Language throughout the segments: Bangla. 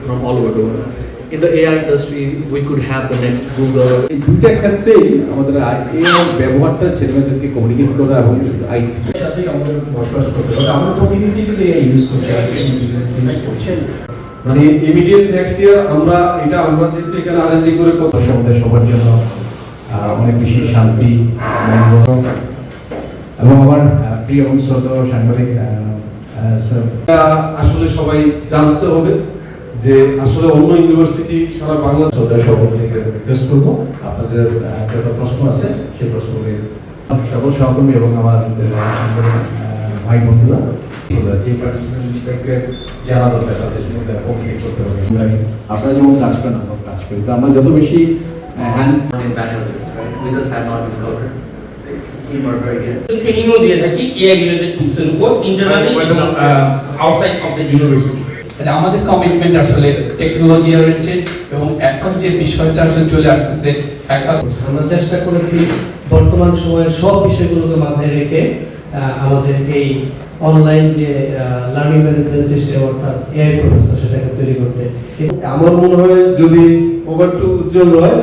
from all over the world. In the AI industry, we could have the next Google. এই দুইটা ক্ষেত্রেই আমাদের AI ব্যবহারটা ছেলেমেয়েদেরকে কমিউনিকেট করা এবং আইটি সাথেই আমাদের বসবাস করতে হবে। আমরা প্রতিনিধি যদি AI ইউজ করতে আর্টিফিশিয়াল ইন্টেলিজেন্স ইউজ করছেন, মানে ইমিডিয়েট নেক্সট ইয়ার আমরা যেহেতু এখানে R&D করে কত আমাদের সবার জন্য অনেক বেশি শান্তি মঙ্গল এবং আমার প্রিয় এবং শ্রদ্ধেয় সাংবাদিক আসলে সবাই জানতে হবে যে আসলে অন্য ইউনিভার্সিটি সারা বাংলাদেশ সকল থেকে রিকোয়েস্ট করবো আপনাদের যত প্রশ্ন আছে সেই প্রশ্নগুলি সকল সহকর্মী এবং আমার ভাই বন্ধুরা যে পার্টিসিপেন্টকে জানা দরকার তাদের মধ্যে কমিউনিকেট করতে হবে। আপনারা যেমন কাজ করেন আমরা কাজ করি, তো আমরা যত বেশি In batteries, right? We just have not discovered. Team are very good. ট্রেনিংও দিয়ে থাকি AI রিলেটেড টুলসের উপর ইন্টারনালি এবং আউটসাইড অফ দ্য ইউনিভার্সিটি। আমাদের কমিটমেন্ট আসলে টেকনোলজি ওরিয়েন্টেড এবং এখন যে বিষয়টা আসলে চলে আসছে আমরা চেষ্টা করেছি বর্তমান সময়ের সব বিষয়গুলোকে মাথায় রেখে আমাদের এই অনলাইন যে লার্নিং ম্যানেজমেন্ট সিস্টেম অর্থাৎ এআই প্রফেসর সেটাকে তৈরি করতে। আমার মনে হয় যদি over to Ujjwal Roy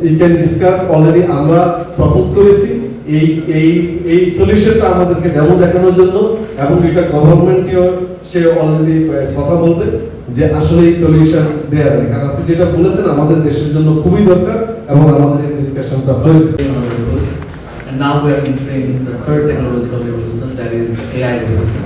you can discuss already আমরা প্রপোজ করেছি এই সলিউশনটা আমাদেরকে ডেমো দেখানোর জন্য, এবং এটা গভর্নমেন্টও সে অলরেডি কথা বলবে যে আসলে এই সলিউশন দেয়া যায়, কারণ আপনি যেটা বলেছেন আমাদের দেশের জন্য খুবই দরকার এবং আমাদের এই ডিসকাশনটা হয়েছে। And now we are entering the third technological revolution, that is AI revolution.